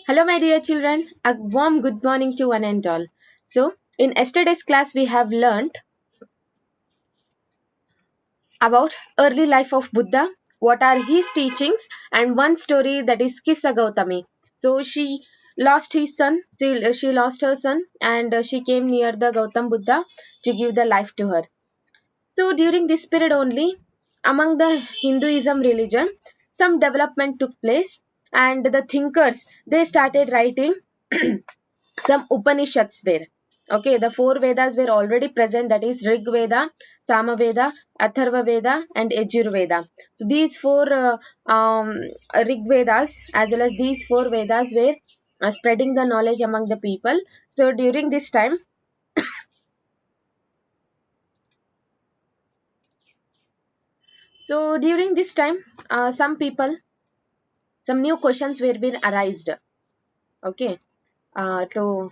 Hello, my dear children. A warm good morning to one and all. So, in yesterday's class, we have learned about early life of Buddha, what are his teachings, and one story that is Kissa Gautami. So, she lost his son, she lost her son, and she came near the Gautam Buddha to give the life to her. So, during this period only, among the Hinduism religion, some development took place, and the thinkers they started writing some Upanishads there. Okay, the four Vedas were already present, that is Rig Veda, Samaveda, Atharva Veda, and Yajur So these four Rig Vedas as well as these four Vedas were spreading the knowledge among the people. So during this time, some people, some new questions were being arised. Okay, to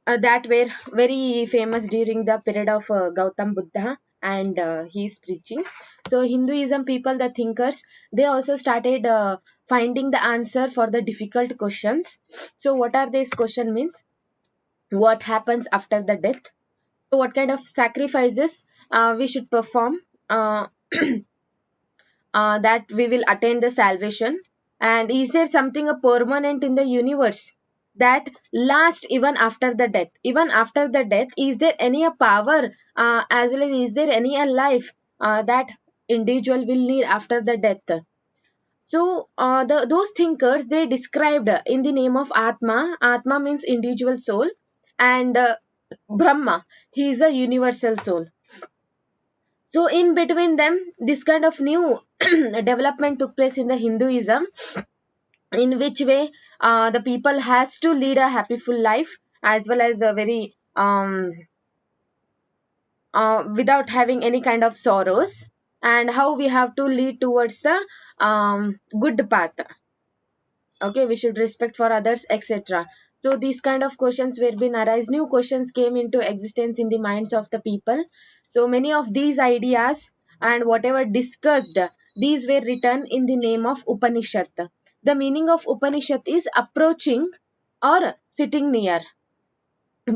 that were very famous during the period of Gautam Buddha and his preaching. So Hinduism people, the thinkers, they also started finding the answer for the difficult questions. So what are these question means? What happens after the death? So what kind of sacrifices we should perform that we will attain the salvation? And is there something a permanent in the universe that lasts even after the death? Even after the death, is there any a power as well as is there any a life that individual will need after the death? So those thinkers they described in the name of Atma. Atma means individual soul, and Brahma, he is a universal soul. So in between them, this kind of new development took place in the Hinduism, in which way the people has to lead a happy full life as well as a very without having any kind of sorrows, and how we have to lead towards the good path. Okay, we should respect for others, etc. So these kind of questions were being arise, new questions came into existence in the minds of the people. So many of these ideas and whatever discussed, these were written in the name of Upanishad. The meaning of Upanishad is approaching or sitting near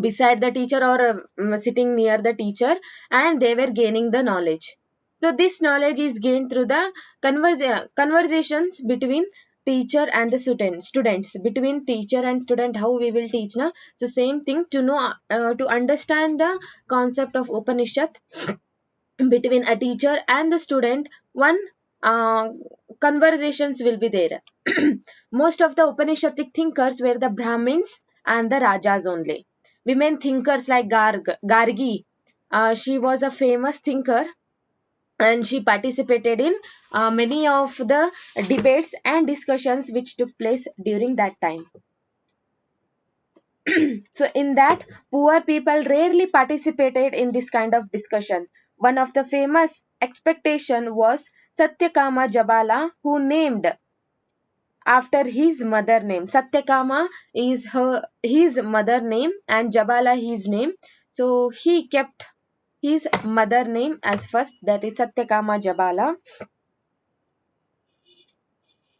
beside the teacher, or sitting near the teacher, and they were gaining the knowledge. So this knowledge is gained through the conversations between teacher and the students, between teacher and student, how we will teach now. So same thing, to know to understand the concept of Upanishad between a teacher and the student, one uh, conversations will be there. Most of the Upanishadic thinkers were the Brahmins and the Rajas only. Women thinkers like Gargi, she was a famous thinker, and she participated in many of the debates and discussions which took place during that time. So in that, poor people rarely participated in this kind of discussion. One of the famous expectation was Satyakama Jabala, who named after his mother name. Satyakama is her his mother name and Jabala his name. So he kept his mother name as first, that is Satyakama Jabala.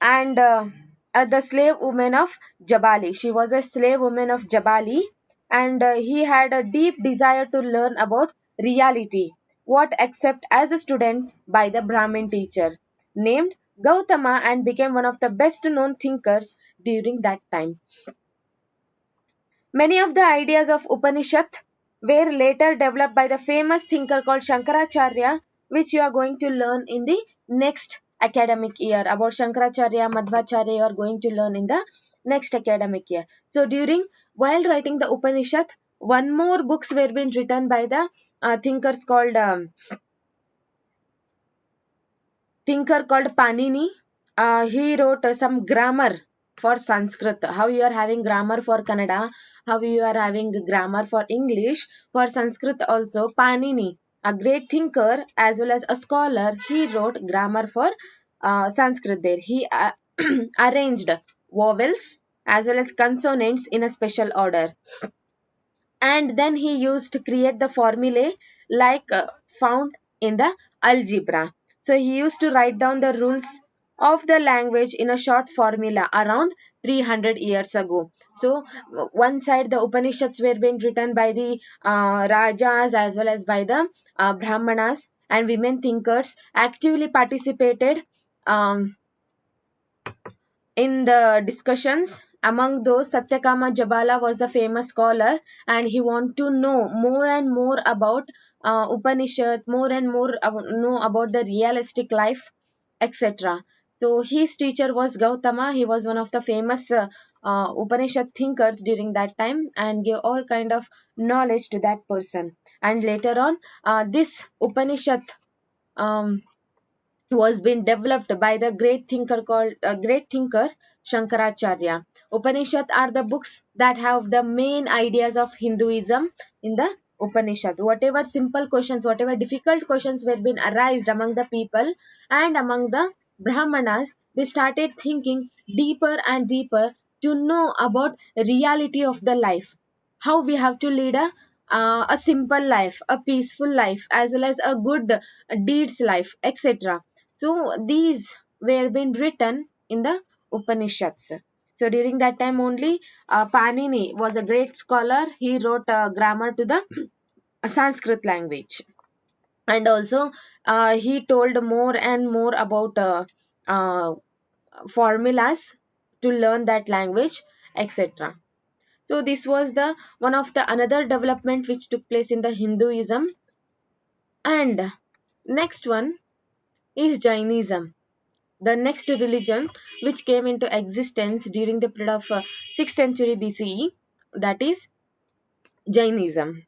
And the slave woman of Jabali. She was a slave woman of Jabali, and he had a deep desire to learn about reality, what accept as a student by the Brahmin teacher named Gautama, and became one of the best known thinkers during that time. Many of the ideas of Upanishad were later developed by the famous thinker called Shankaracharya, which you are going to learn in the next academic year. About Shankaracharya, Madhvacharya, you are going to learn in the next academic year. So while writing the Upanishad, one more books were being written by the thinkers called thinker called Panini. He wrote some grammar for Sanskrit. How you are having grammar for Kannada, how you are having grammar for English, for Sanskrit also. Panini, a great thinker as well as a scholar, he wrote grammar for Sanskrit there. He arranged vowels as well as consonants in a special order, and then he used to create the formulae like found in the algebra. So he used to write down the rules of the language in a short formula around 300 years ago. So one side the Upanishads were being written by the Rajas as well as by the Brahmanas, and women thinkers actively participated um, in the discussions. Among those, Satyakama Jabala was the famous scholar, and he wanted to know more and more about Upanishad, more and more know about the realistic life, etc. So his teacher was Gautama. He was one of the famous Upanishad thinkers during that time, and gave all kind of knowledge to that person. And later on, this Upanishad um, was been developed by the great thinker Shankaracharya. Upanishad are the books that have the main ideas of Hinduism in the Upanishad. Whatever simple questions, whatever difficult questions were being arised among the people and among the Brahmanas, they started thinking deeper and deeper to know about reality of the life, how we have to lead a simple life, a peaceful life, as well as a good deeds life, etc. So these were been written in the Upanishads. So during that time only, Panini was a great scholar. He wrote a grammar to the Sanskrit language, and also he told more and more about uh, formulas to learn that language, etc. So this was the one of the another development which took place in the Hinduism. And next one is Jainism, the next religion which came into existence during the period of 6th century BCE, that is Jainism.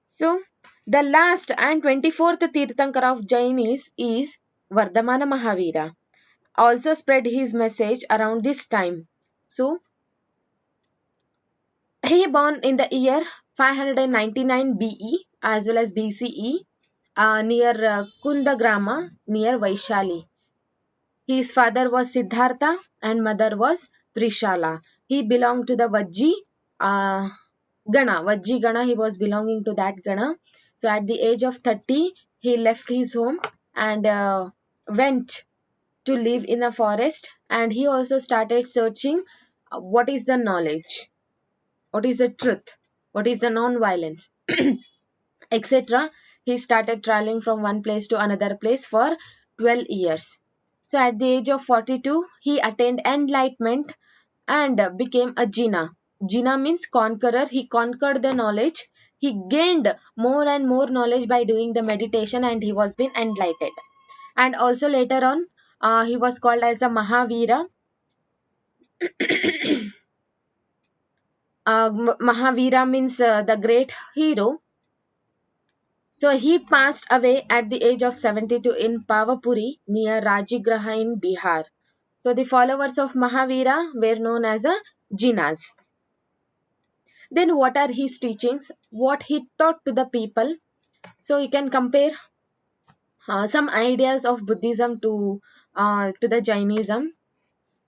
So the last and 24th Tirthankar of Jainis is Vardhamana Mahavira, also spread his message around this time. So he born in the year 599 BE as well as BCE, near Kundagrama near Vaishali. His father was Siddhartha and mother was Trishala. He belonged to the Vajji uh, Gana. Vajji Gana, he was belonging to that Gana. So at the age of 30, he left his home and went to live in a forest, and he also started searching what is the knowledge, what is the truth, what is the non-violence, etc. He started traveling from one place to another place for 12 years. So at the age of 42, he attained enlightenment and became a Jina. Jina means conqueror. He conquered the knowledge. He gained more and more knowledge by doing the meditation, and he was being enlightened. And also later on, he was called as a Mahavira. Mahavira means the great hero. So he passed away at the age of 72 in Pavapuri near Rajigraha in Bihar. So the followers of Mahavira were known as a Jinas. Then what are his teachings? What he taught to the people? So you can compare some ideas of Buddhism to the Jainism.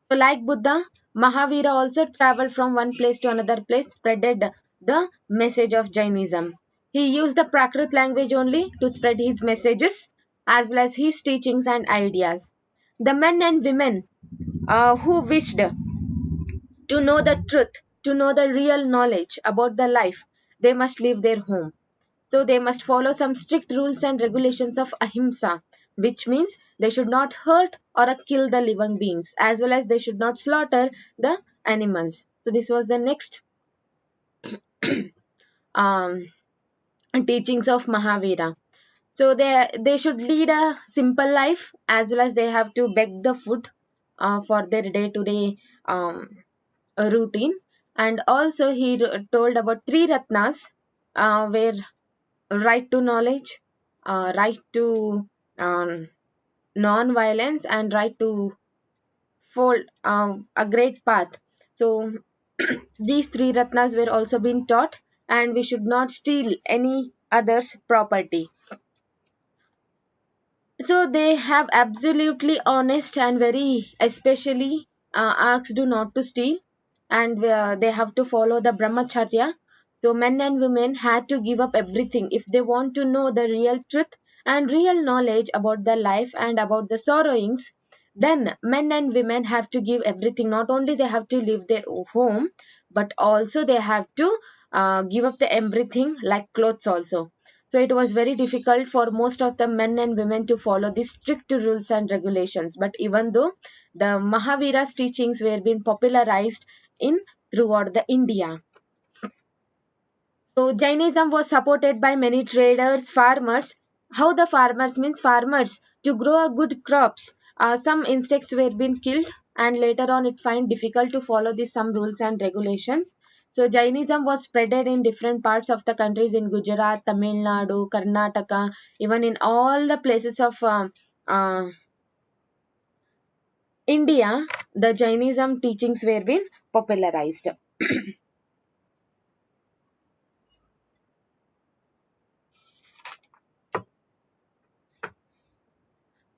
So like Buddha, Mahavira also traveled from one place to another place, spreaded the message of Jainism. He used the Prakrit language only to spread his messages as well as his teachings and ideas. The men and women who wished to know the truth, to know the real knowledge about the life, they must leave their home. So they must follow some strict rules and regulations of ahimsa, which means they should not hurt or kill the living beings, as well as they should not slaughter the animals. So this was the next um, teachings of Mahavira. So they should lead a simple life, as well as they have to beg the food for their day to day routine. And also he told about three ratnas, where right to knowledge, right to um, non-violence, and right to fold a great path. So these three ratnas were also being taught, and we should not steal any other's property. So they have absolutely honest and very especially asked not to steal, and they have to follow the brahmacharya. So men and women had to give up everything if they want to know the real truth, and real knowledge about the life and about the sorrowings, then men and women have to give everything. Not only they have to leave their home, but also they have to give up the everything like clothes also. So it was very difficult for most of the men and women to follow these strict rules and regulations. But even though the Mahavira's teachings were being popularized in throughout the India. So Jainism was supported by many traders, farmers. How the farmers means farmers to grow a good crops. Some insects were being killed, and later on it find difficult to follow these some rules and regulations. So Jainism was spreaded in different parts of the countries in Gujarat, Tamil Nadu, Karnataka, even in all the places of uh, India. The Jainism teachings were being popularized.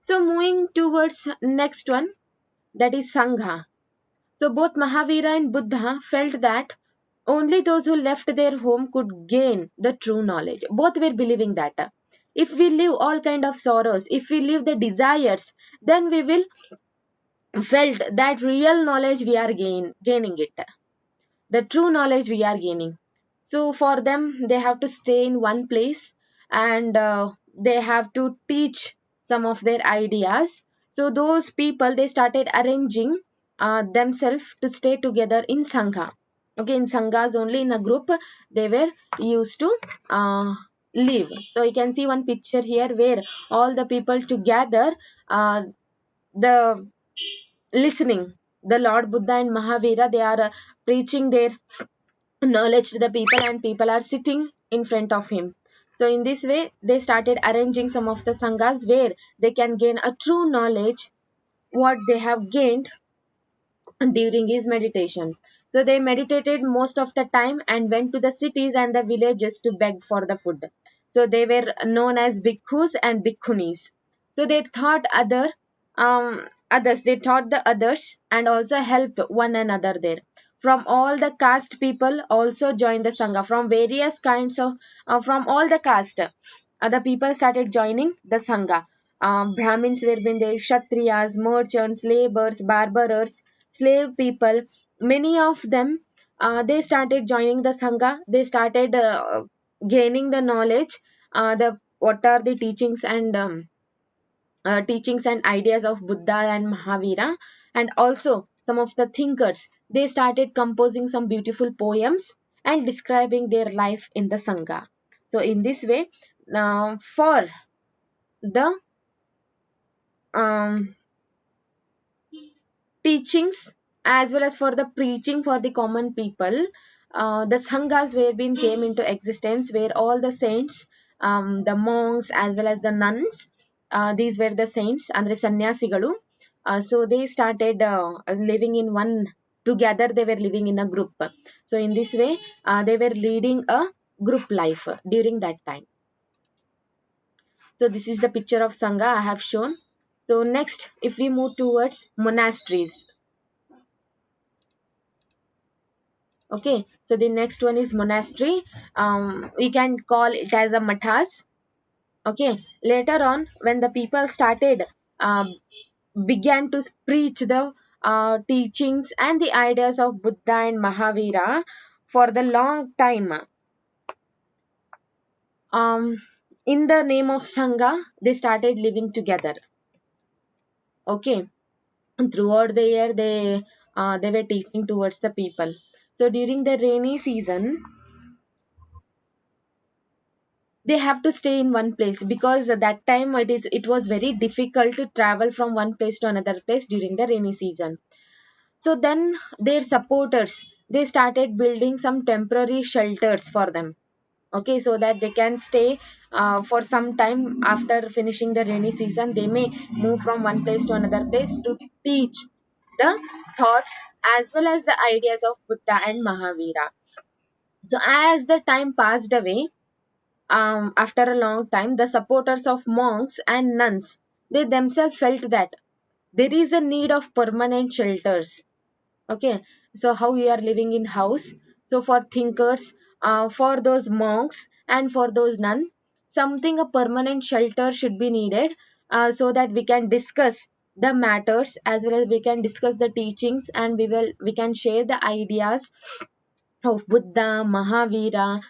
So moving towards next one, that is Sangha. So both Mahavira and Buddha felt that only those who left their home could gain the true knowledge. Both were believing that if we live all kind of sorrows, if we live the desires, then we will felt that real knowledge we are gaining it, the true knowledge we are gaining. So for them, they have to stay in one place, and they have to teach some of their ideas. So those people, they started arranging themselves to stay together in sangha. Okay, in sanghas only, in a group they were used to live. So you can see one picture here where all the people together, the listening, the Lord Buddha and Mahavira, they are preaching their knowledge to the people, and people are sitting in front of him. So in this way they started arranging some of the sanghas where they can gain a true knowledge what they have gained during his meditation. So they meditated most of the time and went to the cities and the villages to beg for the food. So they were known as bhikkhus and bhikkhunis. So they taught others. They taught the others and also helped one another there. From all the caste, people also joined the sangha from various kinds of from all the caste. Other people started joining the sangha. Brahmins were being there, Kshatriyas, merchants, laborers, barbarers, slave people, many of them, they started joining the sangha. They started gaining the knowledge, the what are the teachings and ideas of Buddha and Mahavira, and also some of the thinkers. They started composing some beautiful poems and describing their life in the sangha. So in this way, for the um, teachings as well as for the preaching for the common people, the sanghas were being came into existence where all the saints, the monks as well as the nuns, these were the saints and the sannyasigalu. So they started living in one together. They were living in a group. So in this way, they were leading a group life during that time. So this is the picture of sangha I have shown. So next, if we move towards monasteries. Okay, so the next one is monastery. We can call it as a mathas. Okay, later on, when the people started, um, began to preach the teachings and the ideas of Buddha and Mahavira for the long time, um, in the name of Sangha, they started living together. Okay, and throughout the year, they were teaching towards the people. So during the rainy season, they have to stay in one place because at that time it was very difficult to travel from one place to another place during the rainy season. So then their supporters, they started building some temporary shelters for them. Okay, so that they can stay for some time. After finishing the rainy season, they may move from one place to another place to teach the thoughts as well as the ideas of Buddha and Mahavira. So as the time passed away, after a long time, the supporters of monks and nuns, they themselves felt that there is a need of permanent shelters. Okay, so how we are living in house. So for thinkers, for those monks and for those nuns, something, a permanent shelter should be needed, so that we can discuss the matters, as well as we can discuss the teachings, and we can share the ideas of Buddha, Mahavira,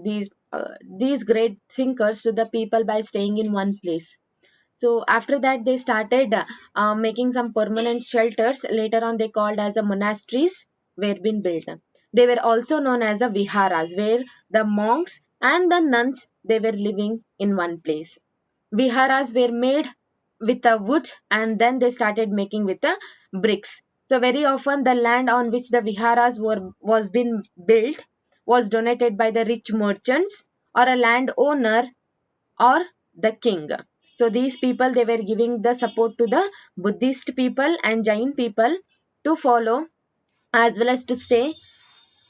these great thinkers to the people by staying in one place. So after that, they started making some permanent shelters. Later on, they called as a monasteries were being built. They were also known as a viharas, where the monks and the nuns, they were living in one place. Viharas were made with a wood, and then they started making with the bricks. So very often the land on which the viharas were was been built was donated by the rich merchants or a landowner or the king. So these people, they were giving the support to the Buddhist people and Jain people to follow, as well as to stay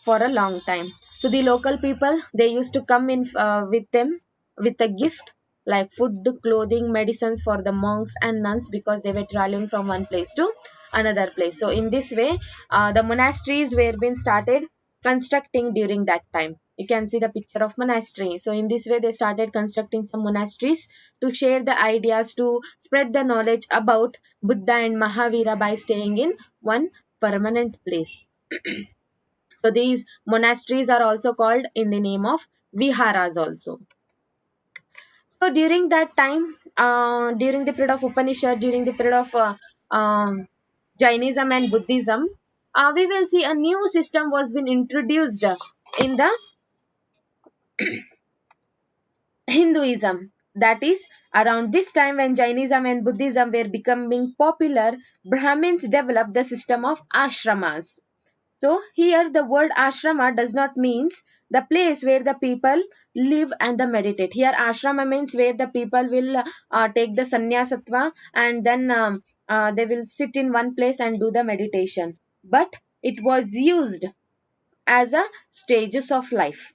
for a long time. So the local people, they used to come in with them with a gift like food, clothing, medicines for the monks and nuns, because they were traveling from one place to another place. So in this way, the monasteries were being started constructing during that time. You can see the picture of monastery. So in this way, they started constructing some monasteries to share the ideas, to spread the knowledge about Buddha and Mahavira by staying in one permanent place. So these monasteries are also called in the name of viharas also. So during that time, during the period of Upanishad, during the period of Jainism and Buddhism, we will see a new system was been introduced in the Hinduism. That is, around this time when Jainism and Buddhism were becoming popular, Brahmins developed the system of ashramas. So here the word ashrama does not means the place where the people live and the meditate. Here ashrama means where the people will take the sannyasatva, and then they will sit in one place and do the meditation. But it was used as a stages of life.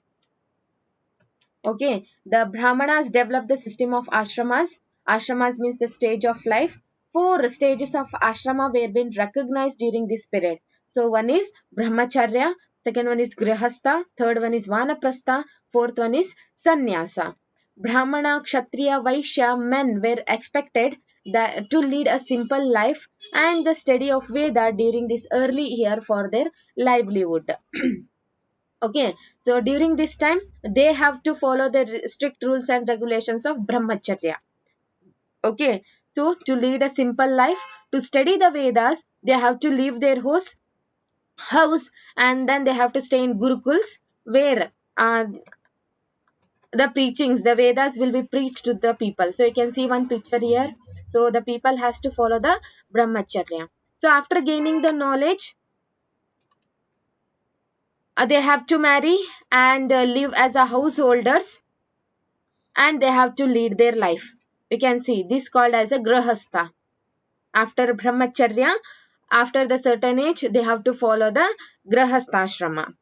Okay, the Brahmanas developed the system of ashramas. Ashramas means the stage of life. Four stages of ashrama were being recognized during this period. So one is brahmacharya, second one is grihastha, third one is vanaprastha, fourth one is sannyasa. Brahmana, kshatriya, vaishya men were expected to lead a simple life and the study of Veda during this early year for their livelihood. Okay, so during this time they have to follow the strict rules and regulations of brahmacharya. Okay, so to lead a simple life, to study the Vedas, they have to leave their house, and then they have to stay in gurukuls, where the preachings, the Vedas will be preached to the people. So you can see one picture here. So the people has to follow the brahmacharya. So after gaining the knowledge, they have to marry and live as a householders, and they have to lead their life. You can see this called as a grahastha. After brahmacharya, after the certain age, they have to follow the grahastha.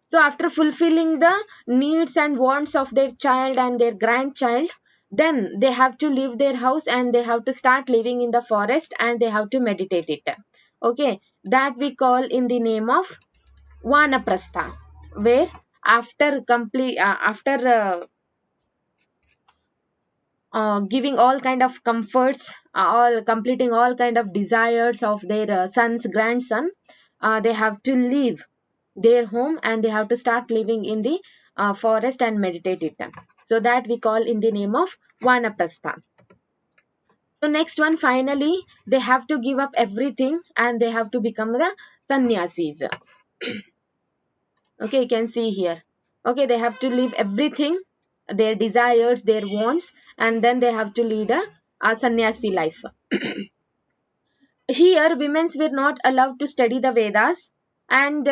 So after fulfilling the needs and wants of their child and their grandchild, then they have to leave their house and they have to start living in the forest, and they have to meditate it. Okay, that we call in the name of vanaprastha, where after complete after giving all kind of comforts, all completing all kind of desires of their son's grandson, they have to leave their home and they have to start living in the forest and meditate it. So that we call in the name of vanaprastha. So next one, finally they have to give up everything and they have to become the sannyasis. Okay, you can see here. Okay, they have to leave everything, their desires, their wants, and then they have to lead a sannyasi life. Here women were not allowed to study the Vedas, and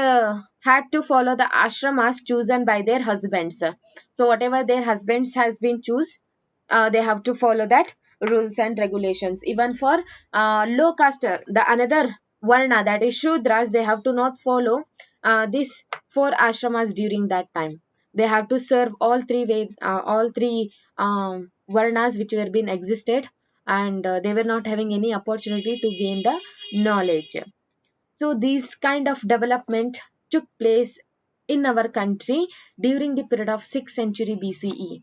had to follow the ashramas chosen by their husbands. So whatever their husbands has been choose, they have to follow that rules and regulations. Even for low caste, the another varna, that is shudras, they have to not follow this four ashramas during that time. They have to serve all three varnas which were being existed, and they were not having any opportunity to gain the knowledge. So this kind of development took place in our country during the period of 6th century BCE.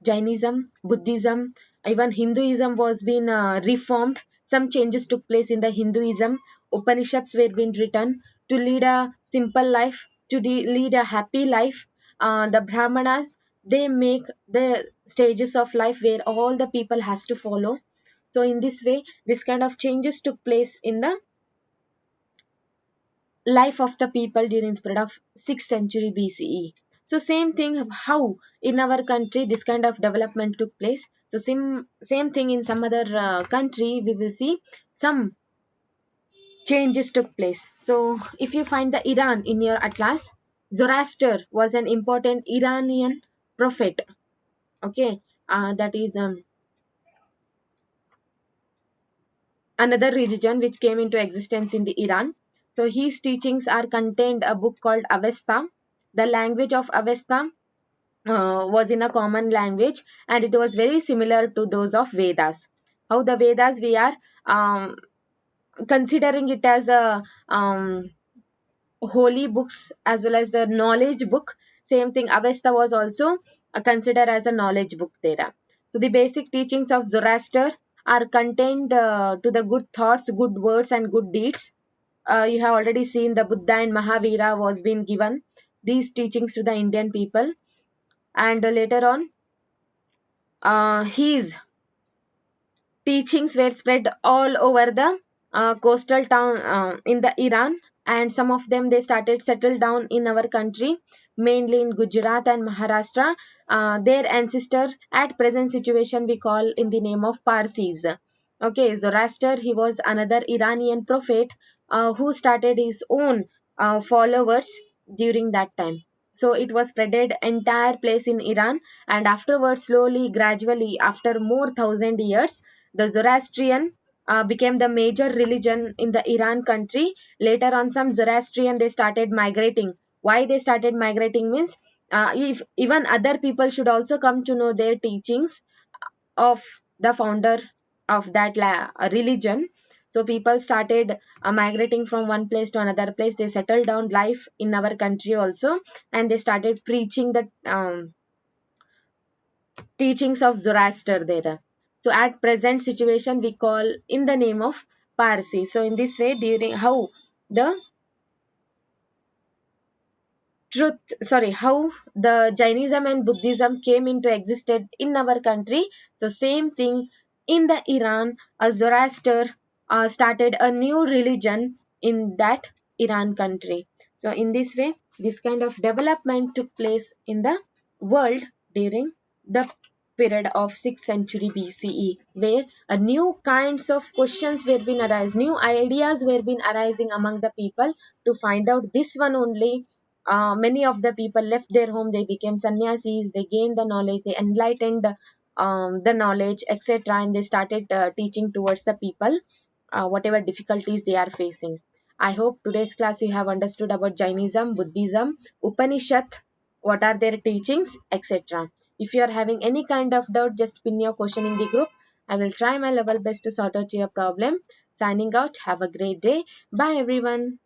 Jainism, Buddhism, even Hinduism was being reformed. Some changes took place in the Hinduism. Upanishads were being written to lead a simple life, to lead a happy life. The Brahmanas, they make the stages of life where all the people has to follow. So in this way, this kind of changes took place in the life of the people during the period of 6th century BCE. So same thing how in our country this kind of development took place. So same thing in some other country we will see some changes took place. So if you find the Iran in your atlas, Zoroaster was an important Iranian prophet. Okay, that is another religion which came into existence in the Iran. So his teachings are contained a book called Avesta. The language of Avesta was in a common language and it was very similar to those of Vedas. How the Vedas we are um, considering it as a holy books as well as the knowledge book. Same thing, Avesta was also considered as a knowledge book there. So the basic teachings of Zoroaster are contained to the good thoughts, good words, and good deeds. You have already seen the Buddha and Mahavira was being given these teachings to the Indian people, and later on, his teachings were spread all over the coastal town in the Iran, and some of them they started settle down in our country, mainly in Gujarat and Maharashtra. Their ancestor at present situation we call in the name of Parsis. Okay, Zoroaster he was another Iranian prophet who started his own followers during that time. So it was spreaded entire place in Iran, and afterwards slowly gradually after more thousand years the Zoroastrian became the major religion in the Iran country. Later on, some Zoroastrian they started migrating. Why they started migrating means if even other people should also come to know their teachings of the founder of that religion. So people started migrating from one place to another place. They settled down life in our country also, and they started preaching the teachings of Zoroaster there. So at present situation we call in the name of Parsi. So in this way during how the how the Jainism and Buddhism came into existence in our country. So same thing in the Iran, Zoroaster started a new religion in that Iran country. So in this way, this kind of development took place in the world during the period of 6th century BCE, where a new kinds of questions were being arising, new ideas were being arising among the people to find out this one only. Many of the people left their home, they became sannyasis, they gained the knowledge, they enlightened the knowledge, etc., and they started teaching towards the people whatever difficulties they are facing. I hope today's class you have understood about Jainism, Buddhism, Upanishad, what are their teachings, etc. If you are having any kind of doubt, just pin your question in the group. I will try my level best to sort out your problem. Signing out. Have a great day. Bye everyone.